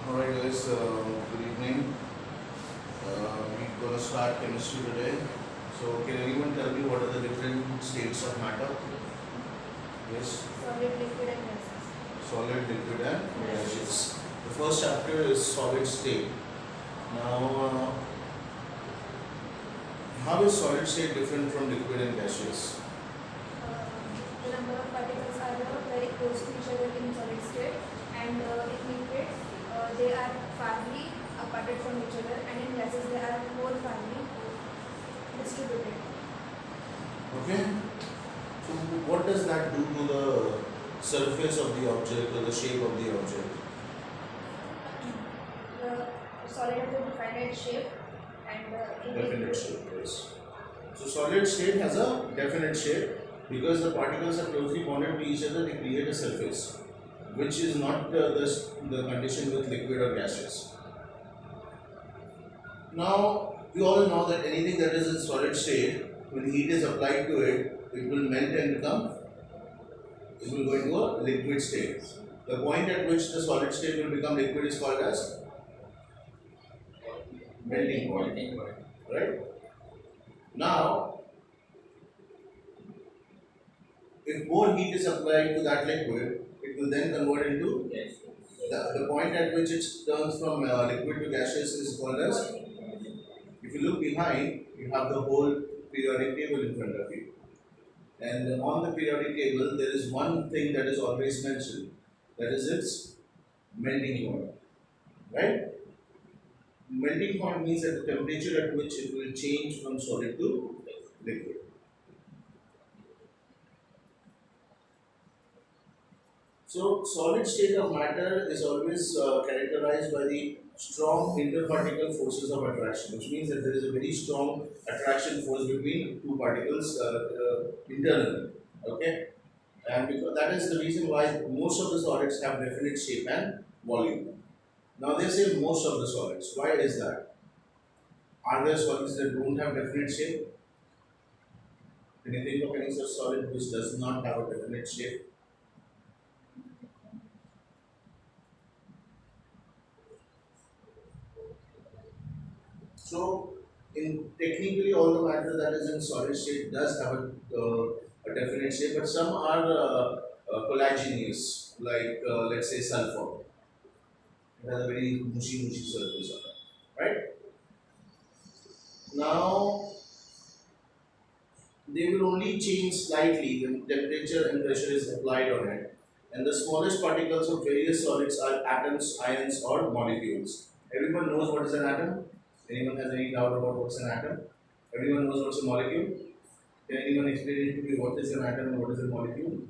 Alright guys, good evening. We're going to start chemistry today. So can anyone tell me what are the different states of matter? Yes, Solid, liquid and gases. solid, liquid and gaseous. The first chapter is solid state. Now, how is solid state different from liquid and gaseous? The number of particles are very close to each other in solid state, and in liquid they are farly aparted from each other, and in gases they are more farly distributed. Okay. So what does that do to the surface of the object or the shape of the object? The solid has a definite shape, and in Definite liquid, shape, yes. So solid state has a definite shape because the particles are closely bonded to each other, they create a surface, which is not the condition with liquid or gaseous. Now, we all know that anything that is in solid state, when heat is applied to it, it will melt and it will go into a liquid state. The point at which the solid state will become liquid is called as melting point, right? Now, if more heat is applied to that liquid, it will then convert into the point at which it turns from liquid to gaseous is called as. If you look behind, you have the whole periodic table in front of you. And on the periodic table, there is one thing that is always mentioned. That is its melting point. Right? Melting point means that the temperature at which it will change from solid to liquid. So, solid state of matter is always characterized by the strong interparticle forces of attraction, which means that there is a very strong attraction force between two particles internally. Okay, and because that is the reason why most of the solids have definite shape and volume. Now they say most of the solids. Why is that? Are there solids that don't have definite shape? Can you think of any such solid which does not have a definite shape? So, in technically all the matter that is in solid state does have a definite shape, but some are collagenous, like let's say sulfur. It has a very mushy surface on it, right? Now they will only change slightly when temperature and pressure is applied on it. And the smallest particles of various solids are atoms, ions, or molecules. Everyone knows what is an atom? Anyone has any doubt about what's an atom? Everyone knows what's a molecule? Can anyone explain it to me what is an atom and what is a molecule?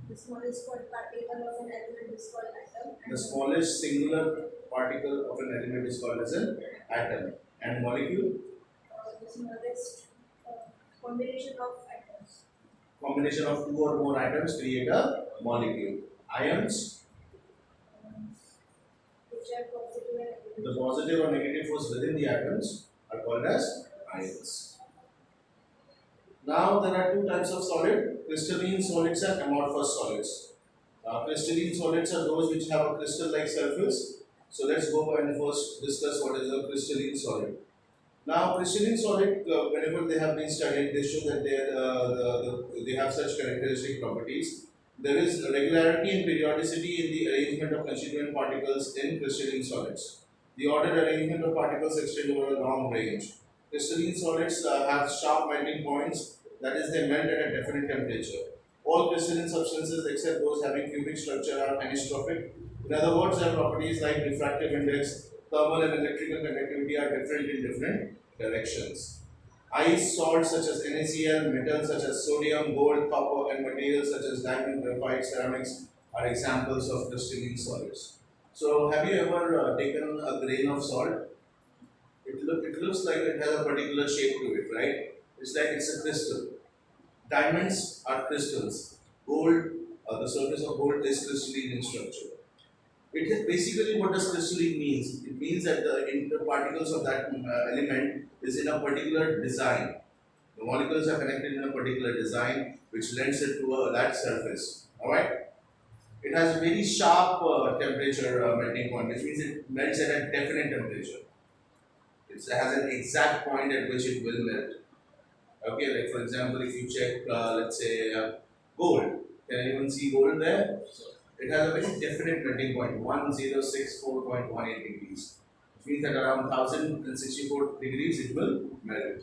the smallest particle of an element is called atom, The and smallest singular particle of an element is called as an atom. And molecule? the smallest combination of atoms, Combination of two or more atoms create a molecule. Ions, which are positive and negative. the positive or negative force within the atoms are called as ions. Now there are two types of solid, crystalline solids and amorphous solids. Crystalline solids are those which have a crystal-like surface. So let's go and first discuss what is a crystalline solid. Now, crystalline solid, whenever they have been studied, they show that they have such characteristic properties. There is regularity and periodicity in the arrangement of constituent particles in crystalline solids. The ordered arrangement of particles extend over a long range. Crystalline solids have sharp melting points, that is, they melt at a definite temperature. All crystalline substances except those having cubic structure are anisotrophic. In other words, their properties like diffractive index, thermal and electrical conductivity are different in different directions. Ice, salts such as NaCl, metals such as sodium, gold, copper, and materials such as diamond, graphite, ceramics are examples of crystalline solids. So, have you ever taken a grain of salt? It looks like it has a particular shape to it, right? It's like it's a crystal. Diamonds are crystals. Gold, the surface of gold is crystalline in structure. It is basically what does crystalline means? It means that the interparticles of that element is in a particular design. The molecules are connected in a particular design which lends it to that surface. Alright? It has a very sharp temperature melting point, which means it melts at a definite temperature. It has an exact point at which it will melt. Okay, like for example, if you check, let's say, gold. Can anyone see gold there? So it has a very definite melting point, 1064.18 degrees. Which means that around 1064 degrees it will melt.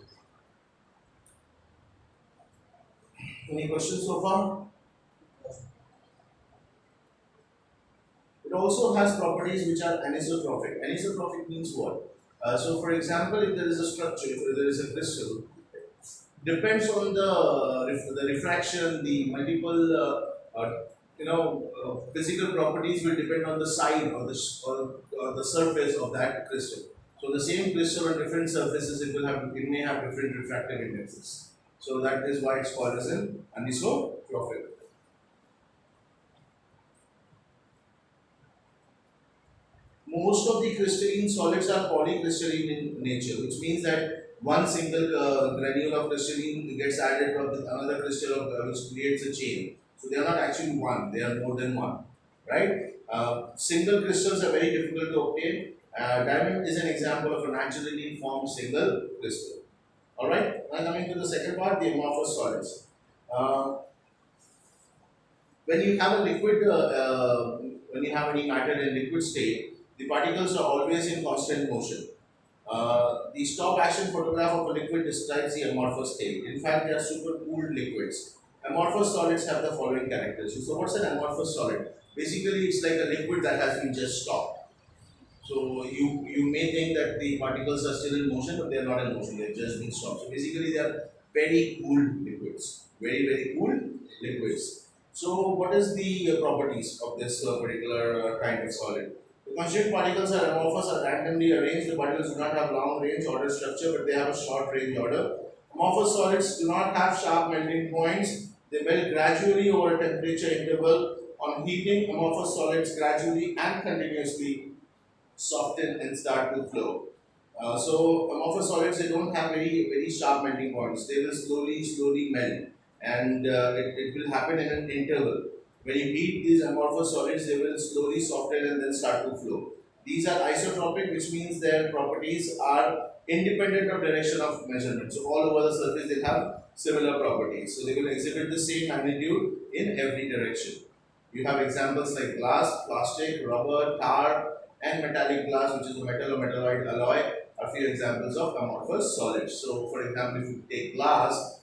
Any questions so far? It also has properties which are anisotropic. Anisotropic means what? So, for example, if there is a structure, if there is a crystal, depends on the refraction, the multiple physical properties will depend on the side or the surface of that crystal. So the same crystal on different surfaces it may have different refractive indexes. So that is why it's called as an anisotrophic. Most of the crystalline solids are polycrystalline in nature, which means that one single granule of crystalline gets added with another crystal which creates a chain. So they are not actually one; they are more than one, right? Single crystals are very difficult to obtain. Diamond is an example of a naturally formed single crystal. All right. Now coming to the second part, the amorphous solids. Uh, when you have a when you have any matter in liquid state, the particles are always in constant motion. The stop action photograph of a liquid describes the amorphous state. In fact, they are super cooled liquids. Amorphous solids have the following characteristics. So, what's an amorphous solid? Basically, it's like a liquid that has been just stopped. So, you may think that the particles are still in motion, but they are not in motion. They've just been stopped. So, basically, they are very cooled liquids. Very, very cooled liquids. So, what is the properties of this particular kind of solid? The constituent particles are amorphous, are randomly arranged. The particles do not have long range order structure, but they have a short range order. Amorphous solids do not have sharp melting points. They melt gradually over a temperature interval. On heating, amorphous solids gradually and continuously soften and start to flow. So amorphous solids, they don't have very sharp melting points. They will slowly melt, and it will happen in an interval. When you heat these amorphous solids, they will slowly soften and then start to flow. These are isotropic, which means their properties are independent of direction of measurement. So all over the surface they have similar properties. So they will exhibit the same magnitude in every direction. You have examples like glass, plastic, rubber, tar, and metallic glass, which is a metal or metalloid alloy, are few examples of amorphous solids. So, for example, if you take glass,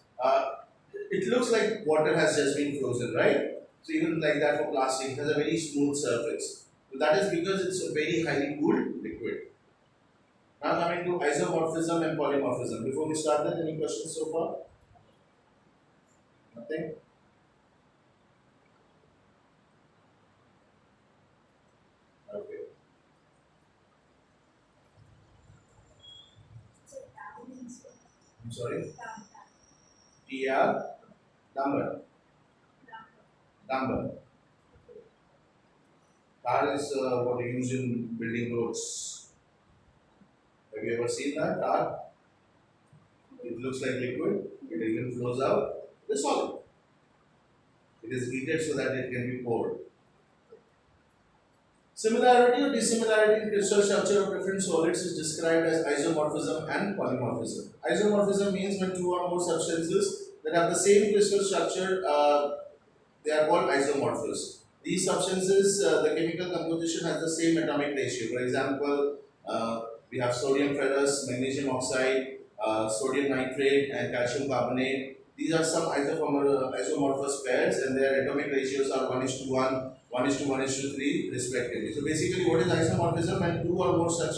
it looks like water has just been frozen, right? So, even like that for plastic, it has a very smooth surface. So, that is because it's a very highly cooled liquid. Now, coming to isomorphism and polymorphism. Before we start that, any questions so far? Nothing? Okay. So down means what? I'm sorry? Down. TR, number. Down. Number. Tar is what you use in building roads. Have you ever seen that tar? It looks like liquid. It even flows out. It is solid. It is heated so that it can be poured. Similarity or dissimilarity in crystal structure of different solids is described as isomorphism and polymorphism. Isomorphism means when two or more substances that have the same crystal structure, they are called isomorphous. These substances, the chemical composition has the same atomic ratio. For example, we have sodium ferrous, magnesium oxide, sodium nitrate, and calcium carbonate. These are some isomorphous pairs, and their atomic ratios are 1:1, 1:1:3, respectively. So basically, what is isomorphism? When two or more such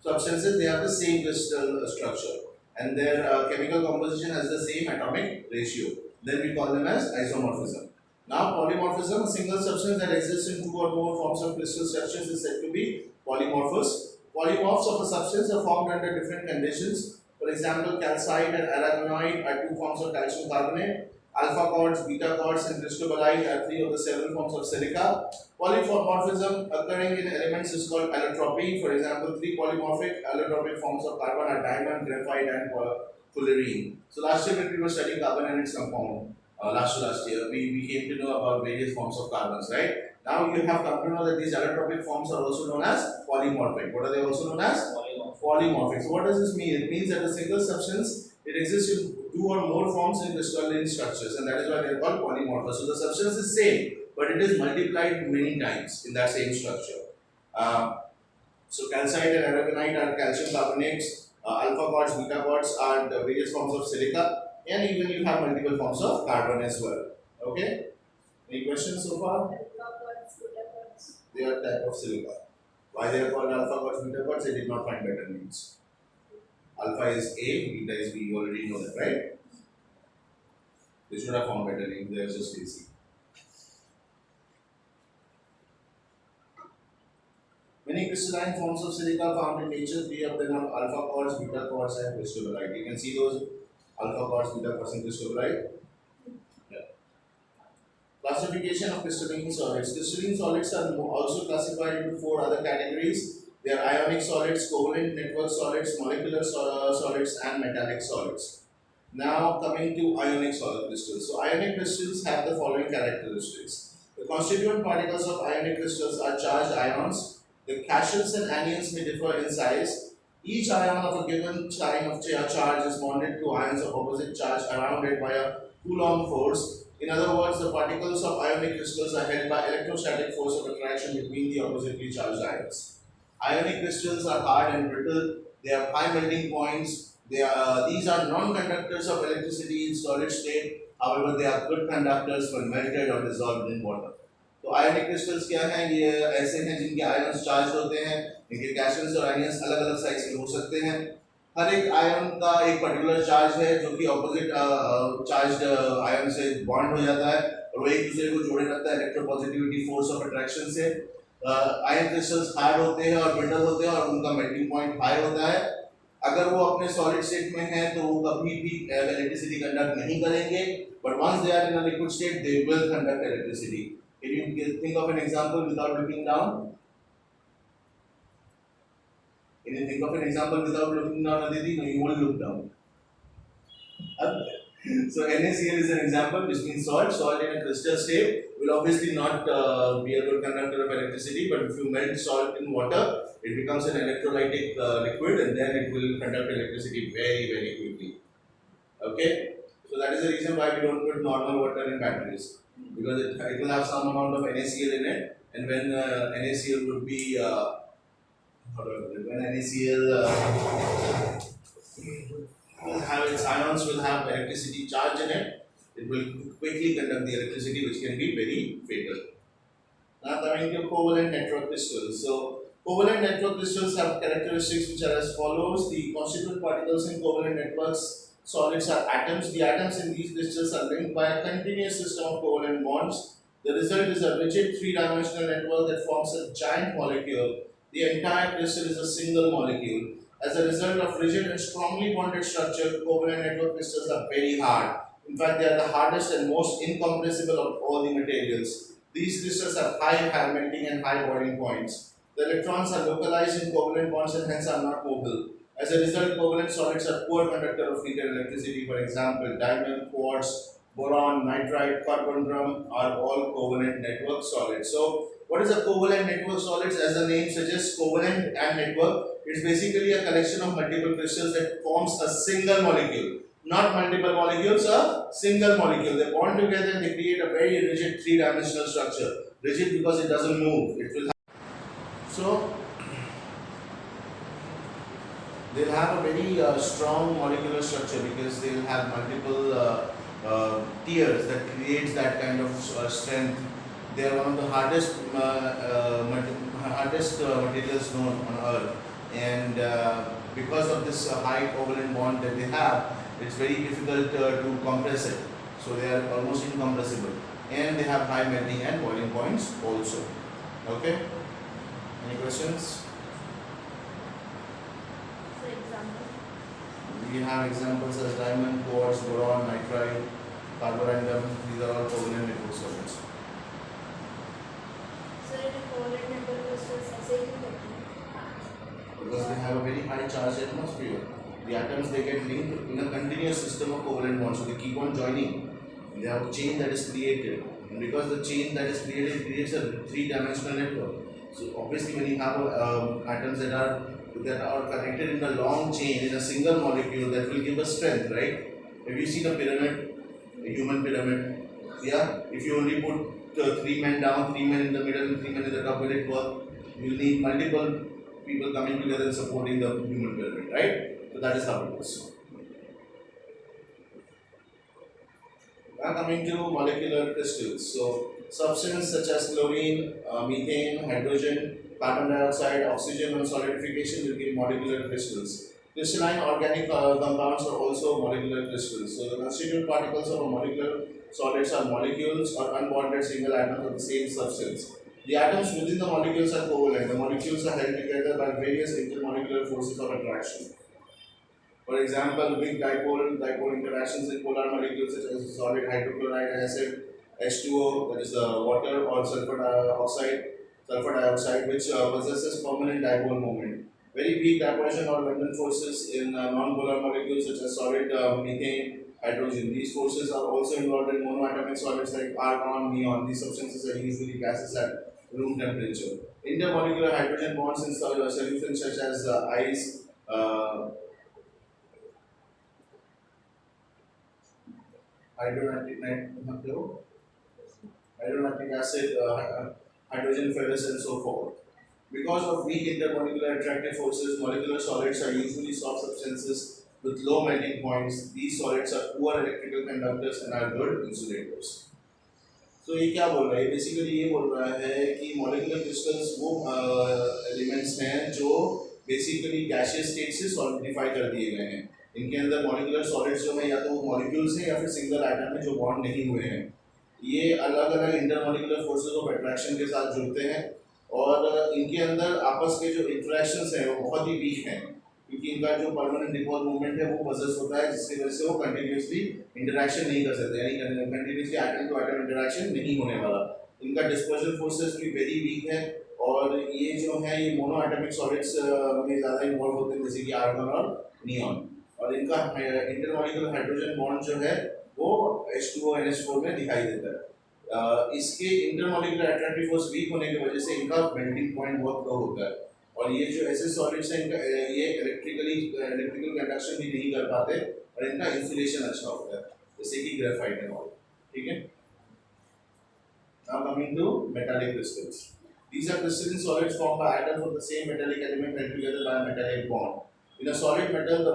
substances they have the same crystal structure, and their chemical composition has the same atomic ratio. Then we call them as isomorphism. Now, polymorphism, a single substance that exists in two or more forms of crystal structures is said to be polymorphous. Polymorphs of a substance are formed under different conditions. For example, calcite and aragonite are two forms of calcium carbonate. Alpha quartz, beta quartz, and cristobalite are three of the several forms of silica. Polymorphism occurring in elements is called allotropy. For example, three polymorphic allotropic forms of carbon are diamond, graphite, and fullerene. So last year when we were studying carbon and its compound, last year, we came to know about various forms of carbons, right? Now you have come to know that these allotropic forms are also known as polymorphic. What are they also known as? Polymorphic. So what does this mean? It means that a single substance, it exists in two or more forms in crystalline structures, and that is why they are called polymorphous. So the substance is same, but it is multiplied many times in that same structure. So calcite and aragonite are calcium carbonates, alpha quartz, beta quartz are the various forms of silica, and even you have multiple forms of carbon as well. Okay? Any questions so far? They are type of silica. Why they are called alpha quartz, beta quartz? They did not find better names. Alpha is A, beta is B. You already know that, right? They should have found better names. They are just lazy. Many crystalline forms of silica found in nature, three of them are alpha quartz, beta quartz, and cristobalite. You can see those alpha quartz, beta quartz, and cristobalite. Yeah. Classification of crystalline solids. Crystalline solids are also classified into four other categories. They are ionic solids, covalent network solids, molecular solids, and metallic solids. Now coming to ionic solid crystals. So ionic crystals have the following characteristics. The constituent particles of ionic crystals are charged ions. The cations and anions may differ in size. Each ion of a given sign of charge is bonded to ions of opposite charge around it by a Coulomb force. In other words, the particles of ionic crystals are held by electrostatic force of attraction between the oppositely charged ions. Ionic crystals are hard and brittle. They have high melting points. These are non-conductors of electricity in solid state. However, they are good conductors when melted or dissolved in water. तो आयनिक crystals क्या हैं? ये ऐसे हैं जिनके ions charge होते हैं, इनके कैशंस और आयन्स अलग अलग साइज के हो सकते हैं। हर एक आयन का एक पर्टिकुलर चार्ज है जो कि ऑपोजिट चार्ज्ड आयन से बॉन्ड हो जाता है और वो एक दूसरे को जोड़े रखता है इलेक्ट्रोपॉजिटिविटी फोर्स ऑफ अट्रैक्शन से। आयन क्रिस्टल्स हार्ड होते हैं और ब्रिटल होते हैं और उनका मेल्टिंग पॉइंट हाई होता है। अगर वो अपने सॉलिड स्टेट में है तो वो कभी भी इलेक्ट्रिसिटी कंडक्ट नहीं करेंगे, but once they are in a liquid state they will conduct electricity. Can you think of an example without looking down? Can you think of an example without looking down, Aditi? No, you won't look down. So NaCl is an example, which means salt. Salt in a crystal state will obviously not be a good conductor of electricity, but if you melt salt in water, it becomes an electrolytic liquid, and then it will conduct electricity very, very quickly. Okay? So that is the reason why we don't put normal water in batteries, because it will have some amount of NaCl in it, and when NaCl would be when NaCl will have its ions will have electricity charge in it, it will quickly conduct the electricity, which can be very fatal. Now coming to covalent network crystals. So covalent network crystals have characteristics which are as follows. The constituent particles in covalent networks solids are atoms. The atoms in these crystals are linked by a continuous system of covalent bonds. The result is a rigid three-dimensional network that forms a giant molecule. The entire crystal is a single molecule. As a result of rigid and strongly bonded structure, covalent network crystals are very hard. In fact, they are the hardest and most incompressible of all the materials. These crystals have high melting and high boiling points. The electrons are localized in covalent bonds and hence are not mobile. As a result, covalent solids are poor conductor of heat and electricity. For example, diamond, quartz, boron, nitride, carbon drum are all covalent network solids. So, what is a covalent network solids? As the name suggests, covalent and network, it's basically a collection of multiple crystals that forms a single molecule. Not multiple molecules, a single molecule. They bond together and they create a very rigid three-dimensional structure. Rigid because it doesn't move. It will have. So, they'll have a very strong molecular structure because they'll have multiple tiers that creates that kind of strength. They are one of the hardest materials known on Earth, and because of this high covalent bond that they have, it's very difficult to compress it. So they are almost incompressible, and they have high melting and boiling points also. Okay. Any questions? We have examples as diamond, quartz, boron, nitride, carborundum. These are all covalent network solids. Sir, in a covalent network crystals, ऐसे ही करते हैं? Because they have a very high charged atmosphere. The atoms they get linked in a continuous system of covalent bonds, so they keep on joining. They have a chain that is created, and because the chain that is created creates a three-dimensional network. So obviously, when you have atoms that are connected in a long chain in a single molecule, that will give us strength, right? Have you seen a pyramid, a human pyramid? Yeah. If you only put three men down, three men in the middle, and three men in the top, will it work? You'll need multiple people coming together and supporting the human pyramid, right? So that is how it is. Now coming to molecular crystals. So substances such as chlorine, methane, hydrogen, carbon dioxide, oxygen on solidification will give molecular crystals. Crystalline organic compounds are also molecular crystals. So the constituent particles of a molecular solids are molecules or unbonded single atoms of the same substance. The atoms within the molecules are covalent. The molecules are held together by various intermolecular forces of attraction. For example, weak dipole interactions in polar molecules such as solid hydrochloride acid, H2O, that is the water, or sulfur dioxide, which possesses permanent dipole moment. Very weak diversion or London forces in non-polar molecules such as solid methane, hydrogen. These forces are also involved in monoatomic solids like argon, neon. These substances are usually gases at room temperature. Intermolecular hydrogen bonds in solutions such as ice, hydronatric hydronatric acid, hydrogen ferrous, and so forth. Because of weak intermolecular attractive forces, molecular solids are usually soft substances with low melting points. These solids are poor electrical conductors and are good insulators. तो ये क्या बोल रहा है basically ये बोल रहा है कि मॉलिक्यूलर क्रिस्टल्स वो एलिमेंट्स हैं जो बेसिकली गैसियस स्टेट से सॉलिडिफाई कर दिए गए हैं इनके अंदर मॉलिक्यूलर सॉलिड्स जो है या तो वो मॉलिक्यूल्स हैं या फिर सिंगल एटम में जो बॉन्ड नहीं हुए हैं ये अलग अलग इंटरमॉलिक्यूलर फोर्सेस ऑफ अट्रैक्शन के साथ जुड़ते हैं और इनके अंदर आपस के जो इंटरेक्शंस हैं वो बहुत ही वीक हैं क्योंकि इनका जो परमानेंट डिपोज मूवमेंट है वो पजेस होता है जिसकी वजह से वो कंटिन्यूसली इंटरेक्शन नहीं कर सकते यानी continuously atom to atom interaction नहीं होने वाला इनका डिस्पर्जन फोर्सेस भी वेरी वीक है और ये जो है ये मोनो एटमिक सॉलिड्स में ज़्यादा इन्वॉल्व होते हैं जैसे कि आर्गन और नियॉन और इनका इंटरमॉलिक्यूलर हाइड्रोजन बॉन्ड जो है वो H2O NH4 में दिखाई देता है इसके इंटरमॉलिक्यूलर अट्रैक्टिव फोर्स वीक होने की वजह से इनका मेल्टिंग पॉइंट बहुत लो होता है और ये जो ऐसे सॉलिड्स हैं इनका ये इलेक्ट्रिकल कंडक्शन भी नहीं कर पाते और इनका इंसुलेशन अच्छा होता है जैसे कि ग्रेफाइट एंड ऑल ठीक है Now coming to metallic crystals. These are crystalline solids formed by atoms of the same metallic element held together by a metallic bond. In a solid metal, the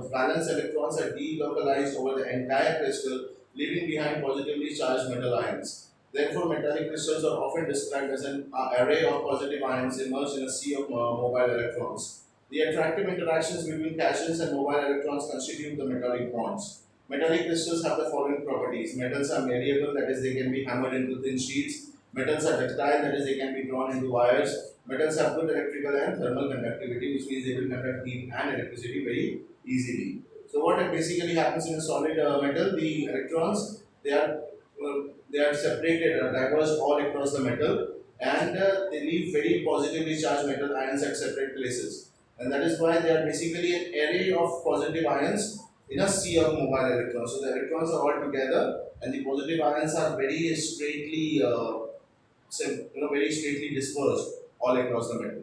valence electrons are delocalized over the entire crystal, leaving behind positively charged metal ions. Therefore, metallic crystals are often described as an array of positive ions immersed in a sea of mobile electrons. The attractive interactions between cations and mobile electrons constitute the metallic bonds. Metallic crystals have the following properties. Metals are malleable, that is, they can be hammered into thin sheets. Metals are ductile, that is, they can be drawn into wires. Metals have good electrical and thermal conductivity, which means they will conduct heat and electricity very easily. So, what basically happens in a solid metal, the electrons they are separated, diverged all across the metal, and they leave very positively charged metal ions at separate places. And that is why they are basically an array of positive ions in a sea of mobile electrons. So the electrons are all together, and the positive ions are very straightly, very straightly dispersed all across the metal.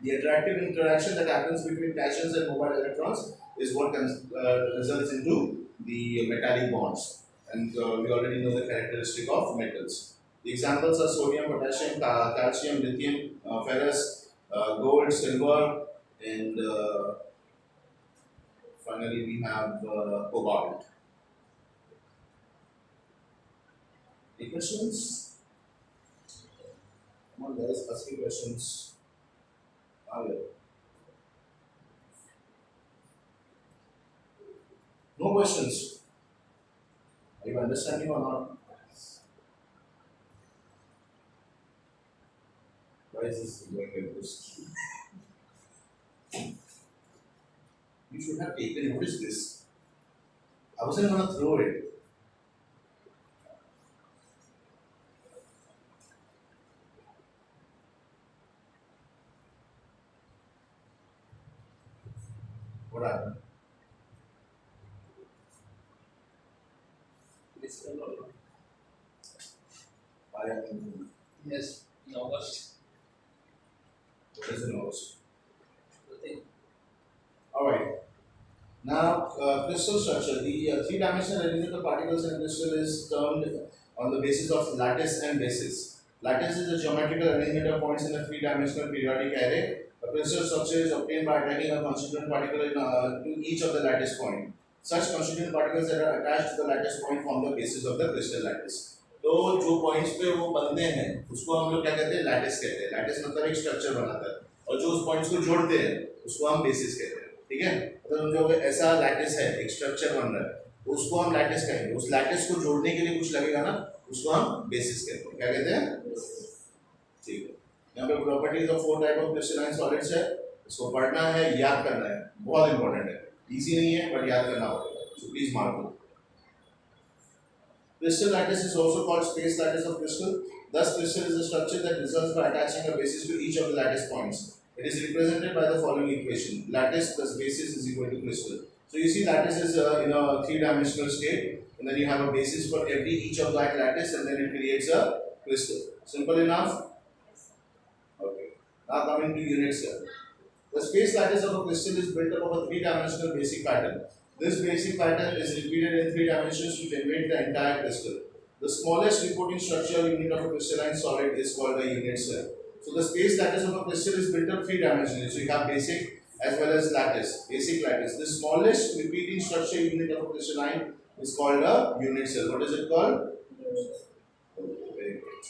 The attractive interaction that happens between cations and mobile electrons is what results into the metallic bonds. And we already know the characteristic of metals. The examples are sodium, potassium, calcium, lithium, ferrous, gold, silver, and finally, we have cobalt. Any questions? Come on, guys, ask me questions. No questions. Are you understanding or not? Why is this going like this? You should have taken notice this. I wasn't going to throw it. What happened? Yes, in August. What is the nose? Nothing. Alright. Now, crystal structure. The three-dimensional arrangement of particles in a crystal is termed on the basis of lattice and basis. Lattice is a geometrical arrangement of points in a three-dimensional periodic array. A crystal structure is obtained by attacking a constituent particle to each of the lattice point. Such constituent particles that are attached to the lattice point form the basis of the crystal lattice. तो जो points पे वो बनते हैं उसको हम लोग क्या कहते हैं, लैटिस कहते हैं. लैटिस मतलब एक स्ट्रक्चर बनाता है और जो उस पॉइंट्स को जोड़ते हैं उसको हम बेसिस कहते हैं. ठीक है, मतलब जो ऐसा लैटिस है, एक स्ट्रक्चर बन रहा है, तो उसको हम लैटिस कहेंगे. उस लैटिस को जोड़ने के लिए कुछ लगेगा ना, उसको हम बेसिस कहते हैं. क्या कहते हैं? ठीक है. यहाँ पे properties of 4 type of crystalline solids है, इसको पढ़ना है, याद करना है, बहुत इंपॉर्टेंट है. इजी नहीं है बट याद करना पड़ेगा, so please mark low. Crystal lattice is also called space lattice of crystal. Thus, crystal is a structure that results by attaching a basis to each of the lattice points. It is represented by the following equation: lattice plus basis is equal to crystal. So you see, lattice is in a three-dimensional state, and then you have a basis for each of that lattice, and then it creates a crystal. Simple enough? Okay. Now coming to unit cell. The space lattice of a crystal is built up of a three-dimensional basic pattern. This basic pattern is repeated in 3 dimensions to generate the entire crystal. The smallest reporting structural unit of a crystalline solid is called a unit cell. So the space lattice of a crystal is built up 3 dimensionally. So you have basic as well as lattice, basic lattice. The smallest repeating structural unit of a crystalline is called a unit cell. What is it called? Very good.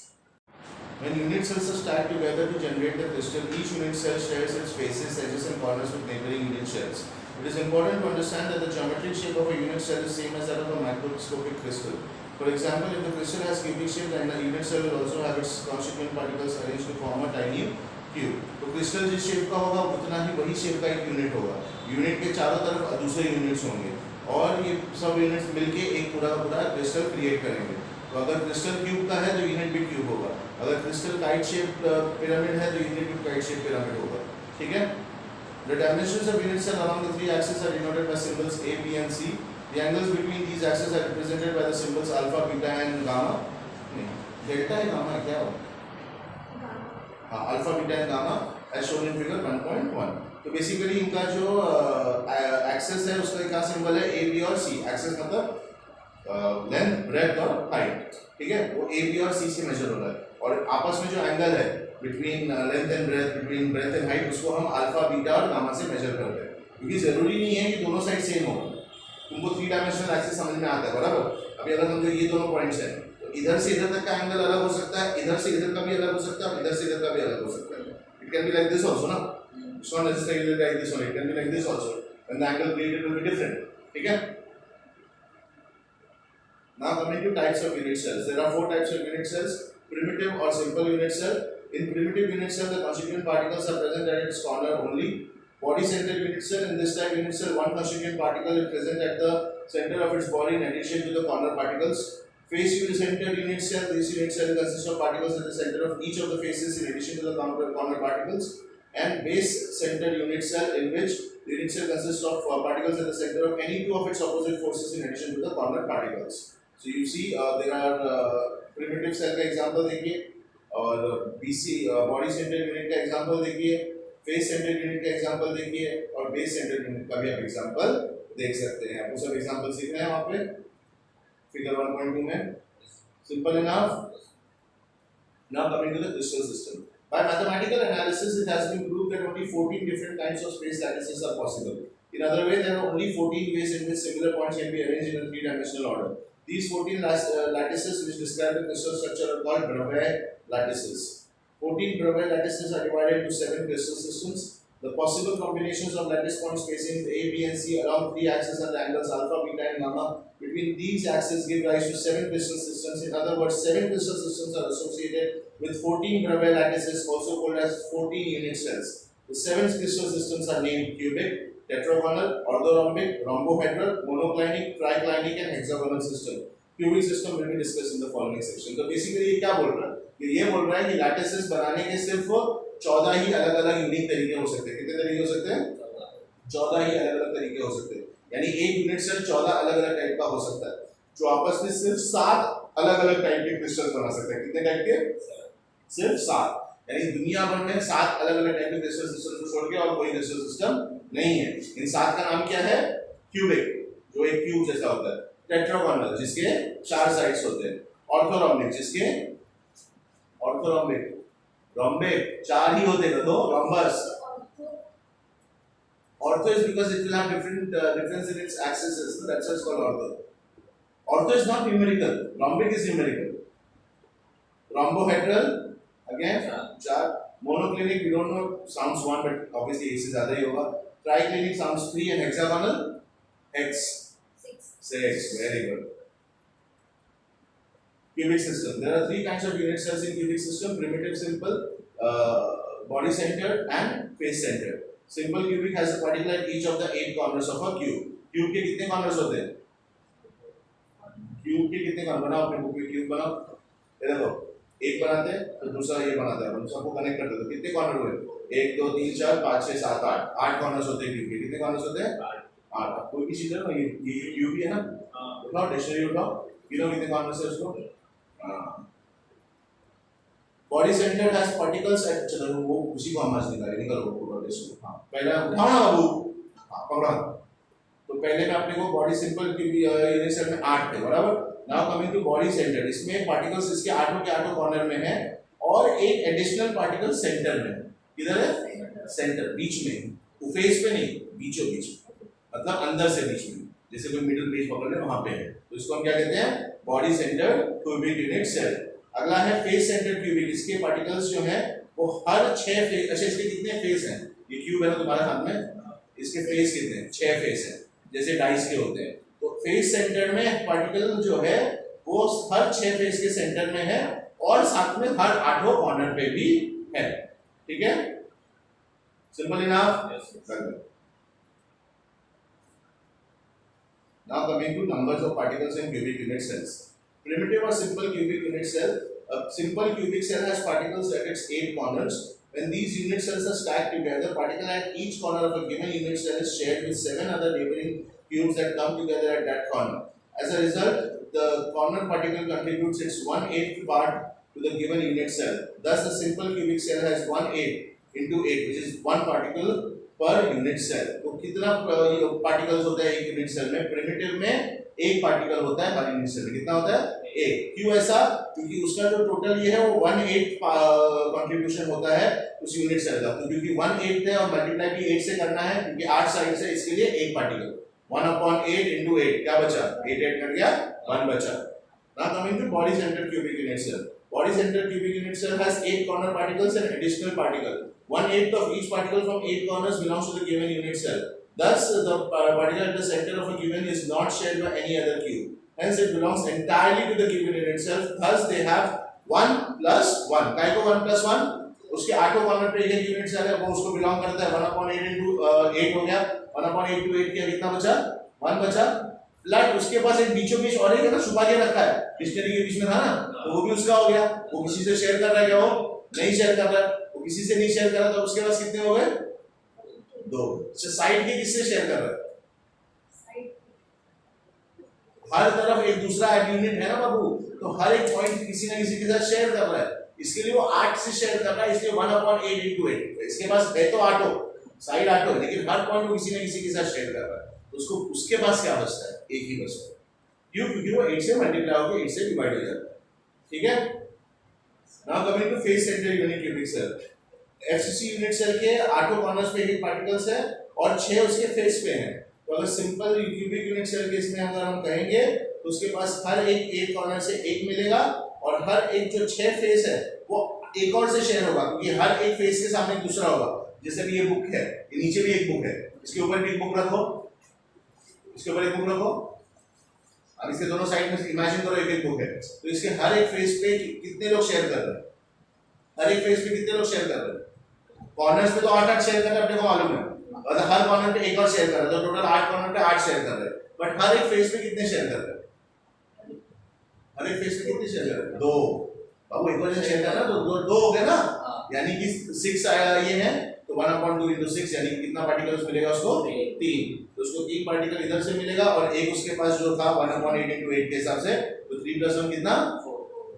When unit cells are stacked together to generate the crystal, each unit cell shares its faces, edges and corners with neighboring unit cells. It is important to understand that the geometric shape of a unit cell is same as that of a macroscopic crystal. For example, if the crystal has cubic shape, then the unit cell will also have its constituent particles arranged to form a tiny cube. तो crystal जिस shape का होगा उतना ही वही shape का एक unit होगा. Unit के चारों तरफ दूसरे यूनिट्स होंगे और ये सब यूनिट्स मिलके एक पूरा का पूरा क्रिस्टल क्रिएट करेंगे. तो अगर क्रिस्टल क्यूब का है तो यूनिट भी क्यूब होगा. अगर क्रिस्टल काइट शेप पिरामिड है तो यूनिट भी काइट शेप पिरामिड होगा. ठीक है. The dimensions of unit cell along the 3 axes are denoted by symbols A, B and C. The angles between these axes are represented by the symbols alpha, beta and gamma. नहीं, delta है gamma क्या हो? हाँ, alpha, beta and gamma as shown in figure 1.1. तो basically इनका जो access है उसका क्या सिंबल है? A, B और C. एक्सेस मतलब लेंथ, ब्रेथ और हाइट. ठीक है, वो A, B और C से मेजर हो रहा है और आपस में जो एंगल है between length and breadth, between breadth and height, उसको हम अल्फा, बीटा और गामा से मेजर करते हैं. क्योंकि जरूरी नहीं है कि दोनों साइड सेम हो. तुमको 3 डायमेंशनल एक्सिस समझ में आता है, बराबर. अभी अगर समझो ये दोनों पॉइंट्स हैं तो इधर से इधर तक का एंगल अलग हो सकता है, इधर से इधर का भी अलग हो सकता है, इधर से इधर का भी अलग हो सकता है. It can be like this also ना. It's not necessarily like this only, it can be like this also when the angle created will be different. ठीक है. Now coming to types of unit cells. There are 4 types of unit cells: primitive or simple unit cell. In primitive unit cell, the constituent particles are present at its corner only. Body-centered unit cell. In this type unit cell, one constituent particle is present at the center of its body in addition to the corner particles. Face-centered unit cell. This unit cell consists of particles at the center of each of the faces in addition to the corner particles. And base-centered unit cell, in which the unit cell consists of particles at the center of any 2 of its opposite forces in addition to the corner particles. So you see, there are primitive cell का example देखिए और BC body centered unit का example देखिए, face centered unit का example देखिए और base centered unit का भी आप example देख सकते हैं. आपको सब example सीख रहे हैं वहाँ पे figure 1.2 में. Simple enough. Now coming to the crystal system. By mathematical analysis, it has been proved that only 14 different kinds of space lattices are possible. In other words, there are only 14 ways in which similar points can be arranged in a 3-dimensional order. These 14 lattices which describe the crystal structure are called Bravais lattices. 14 Bravais lattices are divided into 7 crystal systems. The possible combinations of lattice point spacing A, B and C along 3 axes and the angles alpha, beta and gamma between these axes give rise to 7 crystal systems. In other words, 7 crystal systems are associated with 14 Bravais lattices, also called as 14 unit cells. The 7 crystal systems are named cubic, tetragonal, orthorhombic, rhombohedral, monoclinic, triclinic and hexagonal system. Cubic system will be discussed in the following section. So basically ये क्या बोल रहा है? ये बोल रहा है कि लैटिसेस बनाने के सिर्फ 14 ही अलग-अलग यूनिक तरीके हो सकते हैं. कितने तरीके हो सकते हैं? 14 ही अलग-अलग तरीके हो सकते हैं. यानी एक यूनिट सेल 14 अलग-अलग टाइप का हो सकता है. जो आपस में सिर्फ 7 अलग अलग टाइप के क्रिस्टल्स बना सकते हैं। कितने टाइप के? सिर्फ 7। यानी दुनिया भर में 7 अलग अलग टाइप के क्रिस्टल सिस्टम को छोड़ के और कोई क्रिस्टल सिस्टम नहीं है। इन 7 का नाम क्या है? क्यूबिक, जो एक क्यूब जैसा होता है। टेट्रागोनल, जिसके 4 साइड्स होते हैं। ऑर्थोरोम्बिक, जिसके ऑर्थोरोम्बिक रोम्बिक 4 ही होते हैं। तो rhombus. Ortho is because it will have difference in its axes. That's why it's called ortho. Ortho is not numerical. Rhombic is numerical. Rhombohedral again 4. Monoclinic we don't know, sounds 1 but obviously एक से ज़्यादा ही होगा. Triclinic sounds 3 and hexagonal hex 6. Very good. Cubic system. There are 3 kinds of unit cells in cubic system: primitive, simple, body centered, and face centered. Simple cubic has a particle at each of the 8 corners of a cube. Cube के कितने corners होते हैं? Cube के कितने corners? बनाओ अपने book में cube बनाओ। ये देखो, एक बनाते हैं तो दूसरा ये बनाता है, हम सबको कनेक्ट करते हैं। तो कितने कॉर्नर हुए? 1 2 3 4 5 6 7 8 8 कॉर्नर्स होते हैं क्यूब के। कितने कॉर्नर्स होते हैं? 8। अब कोई भी चीज है ना, ये क्यूब ही है ना, उठाओ डिक्शनरी उठाओ, गिनो कितने कॉर्नर्स है उसको। Body centre has particles at, चलो वो उसी को हम आज निकालो पूरा डिस्क। हां पहले उठाओ ना बाबू, हां पकड़ो। तो पहले में अपने को बॉडी सिंपल की यूनिट सेल में 8 थे, बराबर। Now coming to body centre, इसमें पार्टिकल्स इसके 8 के 8 कॉर्नर में है और एक एडिशनल पार्टिकल सेंटर में। किधर है? सेंटर, बीच में, वो फेस पे नहीं, बीचों बीच, मतलब अंदर से बीच में, जैसे कोई मिडिल पेज पकड़ ले वहां पे है। तो इसको हम क्या कहते हैं? Body centre cubic unit cell. अगला है फेस सेंटर क्यूबिक। इसके पार्टिकल्स जो है वो हर 6 फेस। अच्छा, इसके कितने फेस हैं? ये क्यूब है ना तुम्हारे हाथ में, इसके फेस कितने हैं? 6 फेस हैं, जैसे डाइस के होते हैं। तो फेस सेंटर में पार्टिकल जो है वो हर 6 फेस के सेंटर में है और साथ में हर 8 कॉर्नर पे भी है। ठीक है, simple enough. Now coming to numbers of particles in cubic unit cells. Primitive or simple cubic unit cell. A simple cubic cell has particles at its 8 corners. When these unit cells are stacked together, particle at each corner of a given unit cell is shared with 7 other neighboring cubes that come together at that corner. As a result, the corner particle contributes its 1/8 part to the given unit cell. Thus, a simple cubic cell has 1/8 into 8, which is 1 particle पर unit cell. तो कितना particles होता है एक unit cell में? Primitive में 1 particle होता है हर यूनिट सेल में। कितना होता है? 1। क्यों ऐसा? क्योंकि उसका जो टोटल ये है वो 1/8 कंट्रीब्यूशन होता है उस यूनिट सेल का। तो क्योंकि 1/8 है और मल्टीप्लाई भी 8 से करना है, क्योंकि 8 साइड से, इसके लिए 1 पार्टिकल। 1/8 into 8 क्या बचा? 8 कट गया, 1 बचा। Now coming to body center cubic unit cell. Body center cubic unit cell has 8 corner particles and additional particle. 1/8 of each particle from 8 corners belongs to the given unit cell. Thus, the particle at the center of a given is not shared by any other cube. Hence, it belongs entirely to the given unit cell. Thus, they have 1 plus 1. काय को 1 plus 1? उसके 8 corner पे एक unit cell है, वो उसको belong करता है। 1/8 into 8 हो गया। 1/8 to 8 क्या कितना बचा? 1 बचा। फ्लैट उसके पास एक बीचों बीच और एक है ना, छुपा के रखा है, डिक्शनरी के बीच में था ना, तो वो भी उसका हो गया। वो किसी से शेयर कर रहा है क्या? वो नहीं शेयर कर रहा है। वो किसी से नहीं शेयर कर रहा, तो उसके पास कितने हो गए? 2। साइड के किससे शेयर कर रहा है? हर तरफ एक दूसरा यूनिट है ना बाबू, तो हर एक पॉइंट किसी ना किसी के साथ शेयर कर रहा है। इसके लिए वो 8 से शेयर कर रहा है, इसलिए 1/8 into 8। इसके पास है तो 8 साइड 8, लेकिन हर पॉइंट वो किसी ना किसी के साथ शेयर कर रहा है। तो उसको उसके पास क्या बचता है? 1 ही बचता है। क्यों? क्योंकि वो 8 से मल्टीप्लाई होकर 8 से डिवाइड हो जाता है। ठीक है। Now coming to face centre unit cubic cell. FCC unit cell के 8 कॉर्नर्स पे एक पार्टिकल्स है और 6 उसके फेस पे हैं। तो अगर सिंपल क्यूबिक यूनिट सेल के इसमें अगर हम कहेंगे तो उसके पास हर एक कॉर्नर से 1 मिलेगा और हर एक जो 6 फेस है वो एक और से शेयर होगा, क्योंकि हर एक फेस के सामने दूसरा होगा। जैसे भी ये बुक है, ये नीचे भी एक बुक है, इसके ऊपर भी एक बुक रखो, इसके ऊपर एक बुक रखो। अब इसके दोनों साइड में इमेजिन करो एक बुक है, तो इसके हर एक फेस पे कितने लोग शेयर कर रहे हैं? हर एक फेस पे कितने लोग शेयर कर रहे हैं? कॉर्नर्स पे तो 8 शेयर कर रहे हैं, अपने को मालूम है। और हर कॉर्नर पे एक और शेयर कर रहे हैं, तो टोटल 8 कॉर्नर पे 8 शेयर कर रहे हैं। बट हर एक फेस पे कितने शेयर कर रहे हैं? हर एक फेस पे कितने शेयर कर रहे हैं? 2। बाबू एक और शेयर कर रहा है तो 2 हो गए ना, यानी कि 6 ये है, तो तो 1/2 into 6 यानी कितना पार्टिकल्स मिलेगा उसको 3, तो उसको 3 पार्टिकल इधर से मिलेगा और एक उसके पास जो था 1/8 into 8 के हिसाब से, तो 3 + 1 कितना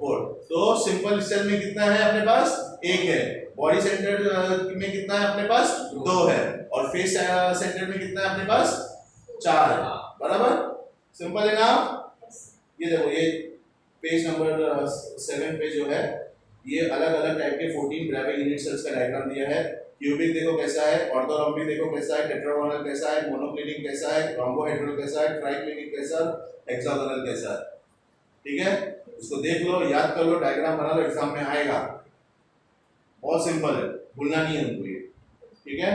4। तो सिंपल सेल में कितना है अपने पास 1 है, बॉडी सेंटर में कितना है अपने पास 2 है और फेस सेंटर में कितना है अपने पास 4 है, बराबर। सिंपल है ना। ये देखो ये पेज नंबर 7 पे जो है ये अलग अलग टाइप के 14 ब्रेविक यूनिट सेल्स का डायग्राम दिया है। क्यूबिक देखो कैसा है, ऑर्थोरॉम्बिक देखो कैसा है, टेट्रागोनल कैसा है, मोनोक्लिनिक कैसा है, रोम्बोहेड्रल कैसा है, ट्राइक्लिनिक कैसा है, हेक्सागोनल कैसा है। ठीक है, इसको देख लो, याद कर लो, डायग्राम बना लो, एग्जाम में आएगा। बहुत सिंपल है, भूलना नहीं है तुमको ये। ठीक है।